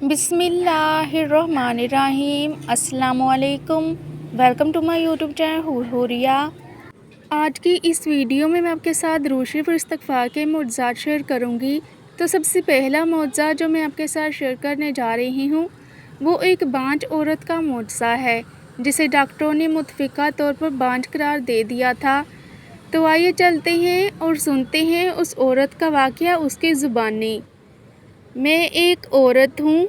बिस्मिल्लाहिर्रहमानिर्रहीम। अस्सलामुअलैकुम। Welcome to my YouTube channel Huriya. आज की इस वीडियो में मैं आपके साथ दुरूद शरीफ और इस्तिग़फ़ार के मुअज़्ज़ात शेयर करूंगी। तो सबसे पहला मुअज़्ज़ा जो मैं आपके साथ शेयर करने जा रही हूँ वो एक बांझ औरत का मुअज़्ज़ा है जिसे डॉक्टरों ने मुतफ़िका तौर पर बांझ करार दे दिया था। तो आइए चलते हैं और सुनते हैं उस औरत का वाक़या उसकी ज़ुबानी। मैं एक औरत हूँ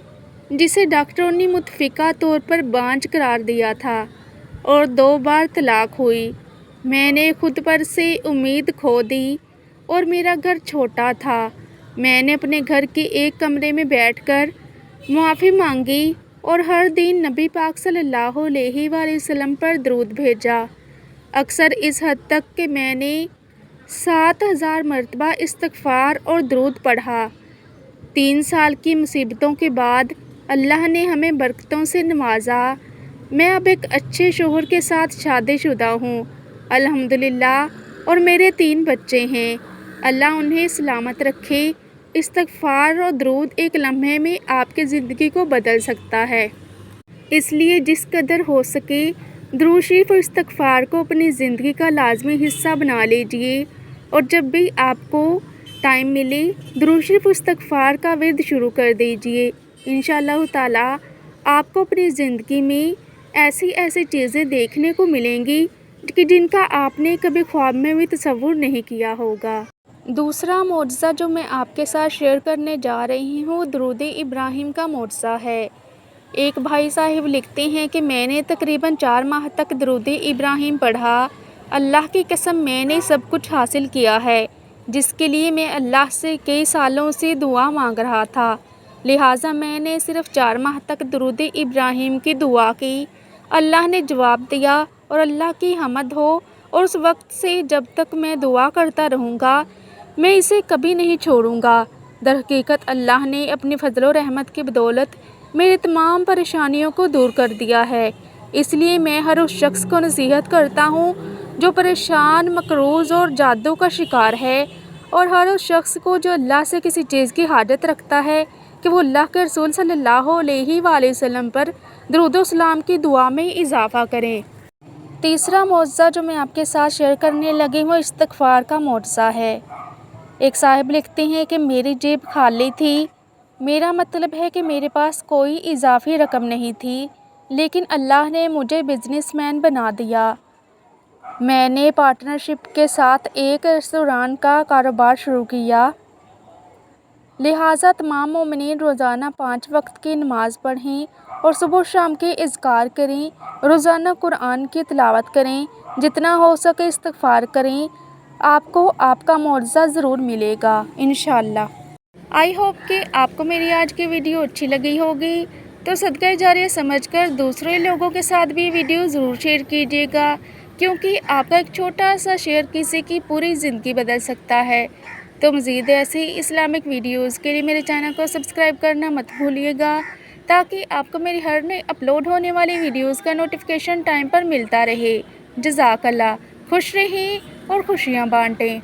जिसे डॉक्टरों ने मुतफ़िका तौर पर बांझ करार दिया था और 2 बार तलाक हुई। मैंने खुद पर से उम्मीद खो दी और मेरा घर छोटा था। मैंने अपने घर के एक कमरे में बैठकर मुआफ़ी मांगी और हर दिन नबी पाक सल्लल्लाहु अलैहि वसल्लम पर दरूद भेजा। अक्सर इस हद तक कि मैंने 7000 मरतबा इस्तिग़फ़ार और दरूद पढ़ा। 3 साल की मुसीबतों के बाद अल्लाह ने हमें बरकतों से नवाजा। मैं अब एक अच्छे शौहर के साथ शादीशुदा हूँ अल्हम्दुलिल्लाह और मेरे 3 बच्चे हैं। अल्लाह उन्हें सलामत रखे। इस्तिग़फ़ार और दरूद एक लम्हे में आपकी ज़िंदगी को बदल सकता है, इसलिए जिस कदर हो सके दुरूद शरीफ और इस्तिग़फ़ार को अपनी ज़िंदगी का लाज़मी हिस्सा बना लीजिए और जब भी आपको टाइम मिले दुरूद शरीफ और इस्तिग़फ़ार का विर्द शुरू कर दीजिए। इंशाअल्लाह ताला आपको अपनी ज़िंदगी में ऐसी चीज़ें देखने को मिलेंगी कि जिनका आपने कभी ख्वाब में भी तसव्वुर नहीं किया होगा। दूसरा मुअज़्ज़ा जो मैं आपके साथ शेयर करने जा रही हूँ दुरूद इब्राहिम का मुअज़्ज़ा है। एक भाई साहिब लिखते हैं कि मैंने तकरीबन 4 माह तक दुरूद इब्राहिम पढ़ा। अल्लाह की कसम मैंने सब कुछ हासिल किया है जिसके लिए मैं अल्लाह से कई सालों से दुआ मांग रहा था। लिहाजा मैंने सिर्फ़ 4 माह तक दुरूद इब्राहिम की दुआ की। अल्लाह ने जवाब दिया और अल्लाह की हमद हो। और उस वक्त से जब तक मैं दुआ करता रहूँगा मैं इसे कभी नहीं छोड़ूँगा। दरहकीकत अल्लाह ने अपनी फ़ज़ल और रहमत की बदौलत मेरी तमाम परेशानियों को दूर कर दिया है। इसलिए मैं हर उस शख्स को नसीहत करता हूँ जो परेशान, मकरूज़ और जादू का शिकार है और हर उस शख्स को जो अल्लाह से किसी चीज़ की हाजत रखता है कि वो अल्लाह के रसूल सल्लल्लाहु अलैहि वसल्लम पर दरूद व सलाम की दुआ में इजाफ़ा करें। तीसरा मुअज़्ज़ा जो मैं आपके साथ शेयर करने लगी हूँ इस्तिग़फ़ार का मुअज़्ज़ा है। एक साहिब लिखते हैं कि मेरी जेब खाली थी। मेरा मतलब है कि मेरे पास कोई इजाफ़ी रकम नहीं थी, लेकिन अल्लाह ने मुझे बिज़नेसमैन बना दिया। मैंने पार्टनरशिप के साथ एक रेस्टोरेंट का कारोबार शुरू किया। लिहाजा तमाम मोमिनीन रोज़ाना 5 वक्त की नमाज़ पढ़ें और सुबह शाम के इज़्कार करें। रोज़ाना कुरान की तिलावत करें, जितना हो सके इस्तिग़फ़ार करें। आपको आपका मुअज़्ज़ा ज़रूर मिलेगा इंशाअल्लाह। आई होप कि आपको मेरी आज की वीडियो अच्छी लगी होगी। तो सदका जारिया समझकर दूसरे लोगों के साथ भी वीडियो ज़रूर शेयर कीजिएगा, क्योंकि आपका एक छोटा सा शेयर किसी की पूरी ज़िंदगी बदल सकता है। तो मज़ीद ऐसे ही इस्लामिक वीडियोज़ के लिए मेरे चैनल को सब्सक्राइब करना मत भूलिएगा, ताकि आपको मेरी हर नई अपलोड होने वाली वीडियोज़ का नोटिफिकेशन टाइम पर मिलता रहे। जज़ाकल्लाह। खुश रहें और खुशियाँ बाँटें।